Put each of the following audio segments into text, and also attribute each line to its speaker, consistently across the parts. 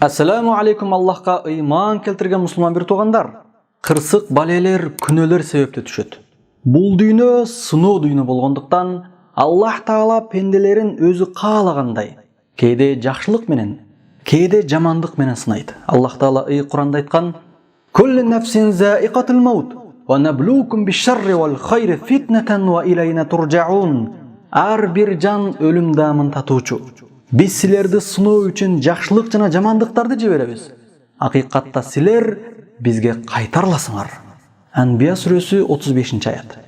Speaker 1: Ассаламу алейкум, Аллахқа ыйман келтірген мұсылман бір туғандар. Қырсық балелер, күнөлер себепті түшөт. Бұл дүйнө сыноо дүйнө болгондуктан Аллах Таала пенделерин өзү каалагандай кейде жакшылык менен, кейде жамандык менен сынайт. Аллах Таала Куранда айткан: "Куллу нафсин заиqatul maut ва наблукум биш-шарри вал хайри фитнатан ва илайна туржаун." Ар бир жан өлүм даамын татуучу. Биз силерди сыноо үчүн жакшылык жана жамандыктарды жиберебиз. Акыйкатта силер бизге кайтарыласыңар. Анбия сүрөсү 35-аят.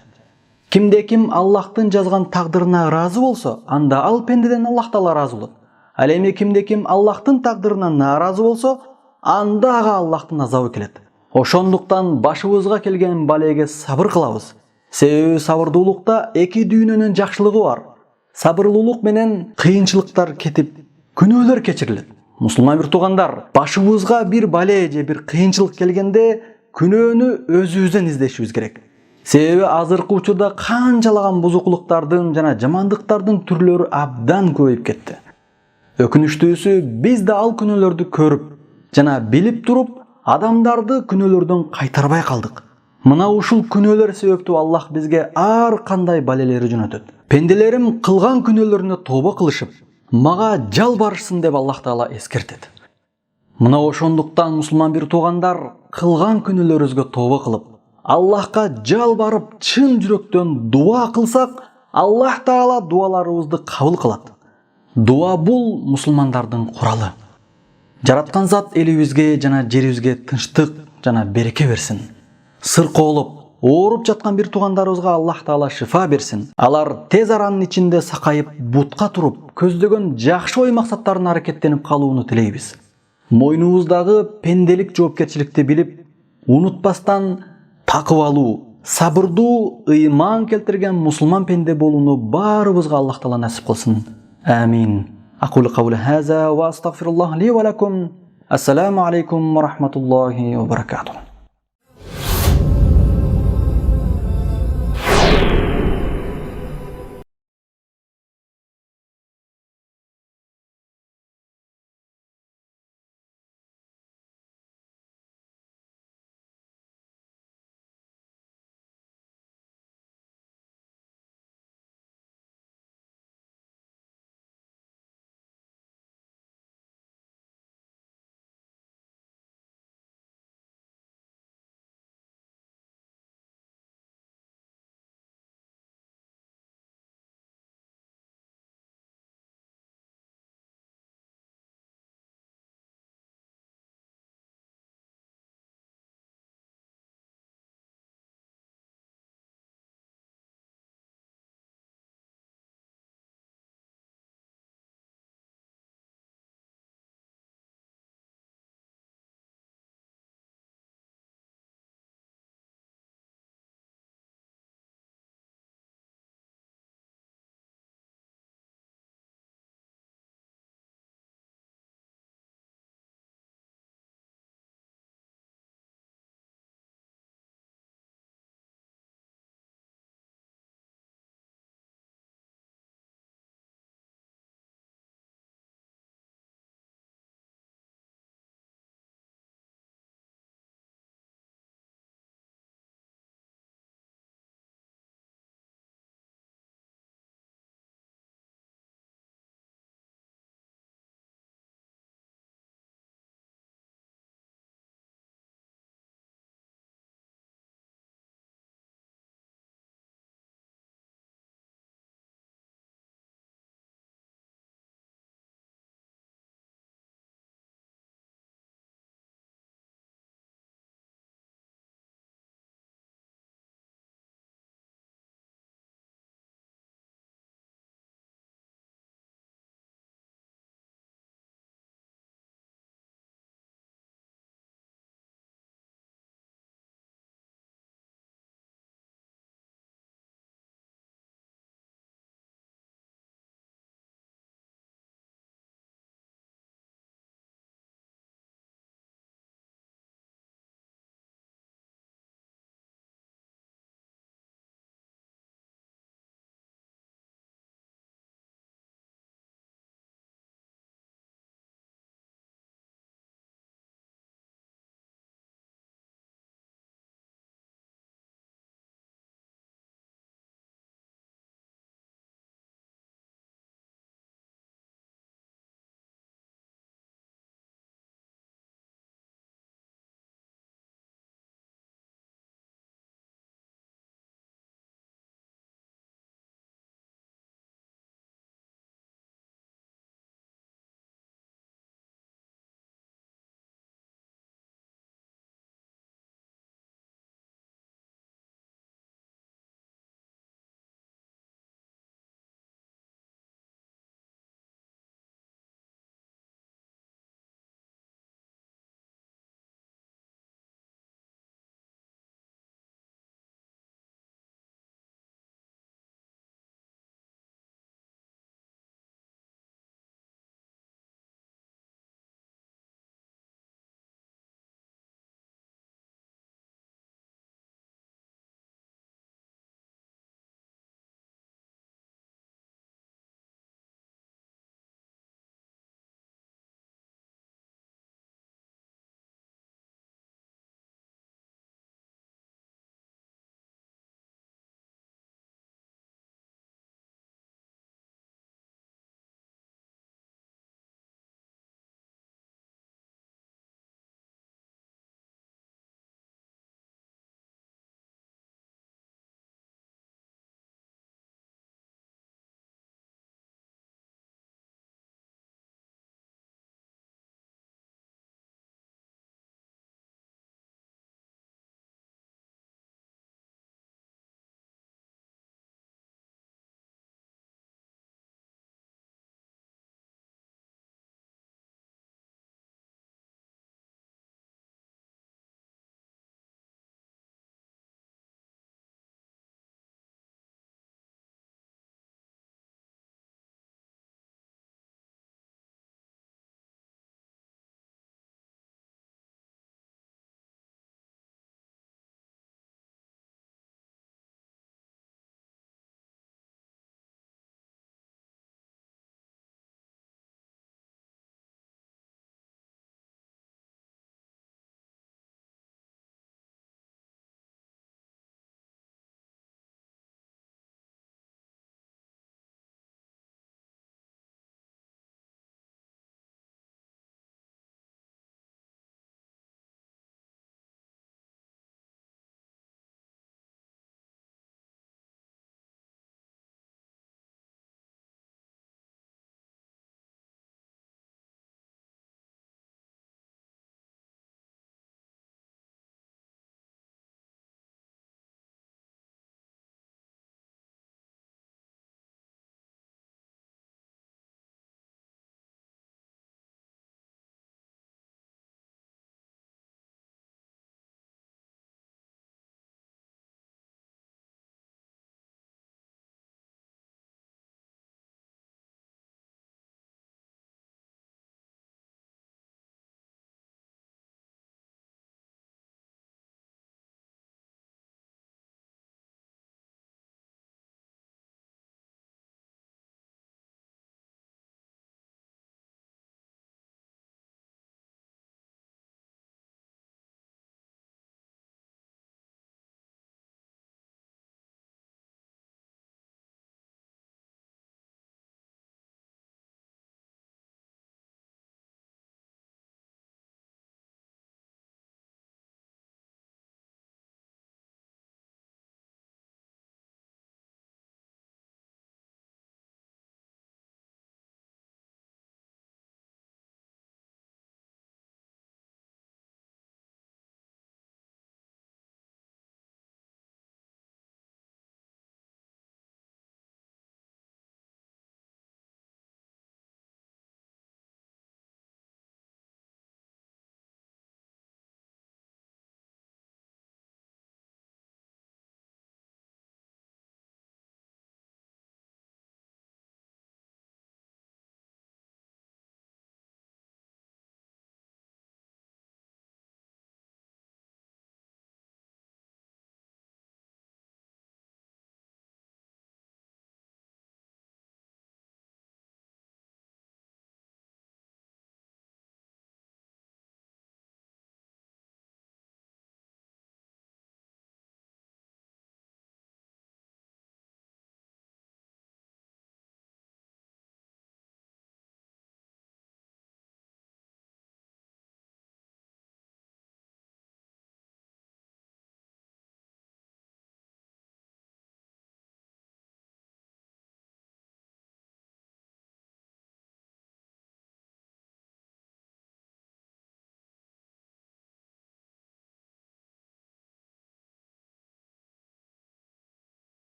Speaker 1: Кимде ким Аллахтын жазган тагдырына ыраазы болсо, анда ал пендеден Аллах Таала ыраазы болот. Ал эми кимде ким Аллахтын тагдырына нааразы болсо, анда ага Аллахтын азабы келет. Ошондуктан башыбызга келген балеге сабыр кылабыз. Себеби сабырдуулукта эки дүйнөнүн жакшылыгы бар. Сабырлуулук менен кыйынчылыктар кетип, күнөөлөр кечирилет. Мусулман бир туугандар, башыбызга бир бале же бир кыйынчылык келгенде күнөөнү өзүбүздөн издешибиз керек. Себеби азыркы учурда канчалаган бузукулуктардын жана жамандыктардын түрлөрү абдан көбөйүп кетти. Өкүнүчтүүсү, биз да ал күнөөлөрдү көрүп жана билип туруп, адамдарды күнөөлөрдөн кайтарбай калдык. Мына ушул күнөөлөр себептүү Аллах бизге ар кандай балелерди жөнөтөт. Пенделерим кылган күнөөлөрүнө тооба кылышып, мага жалбарышсын деп Аллах Таала эскертет. Мына ошондуктан мусулман бир туугандар, кылган күнөөлөрүбүзгө тооба кылып, Аллахка жалбарып, чын жүрөктөн дуа кылсак, Аллах Таала дуаларыбызды кабыл кылат. Дуа бул мусулмандардын куралы. Жараткан Зат элибизге жана жерибизге тынчтык жана береке берсин. Сыркоолуп, ооруп жаткан бир туугандарыбызга Аллах Таала шифа берсин. Алар тез аранын ичинде сакайып, бутка туруп, көздөгөн жакшы ой максаттарына аракеттенип калууну тилейбиз. Мойнубуздагы пенделик жоопкерчиликти билип, унутпастан такыбалуу, сабырдуу, ыйман келтирген мусулман пенде болууну баарыбызга Аллах Таала насип кылсын. Амин. Aqulu qawli hadha wa astaghfirullah li wa lakum. Assalamu alaykum wa rahmatullahi wa barakatuh.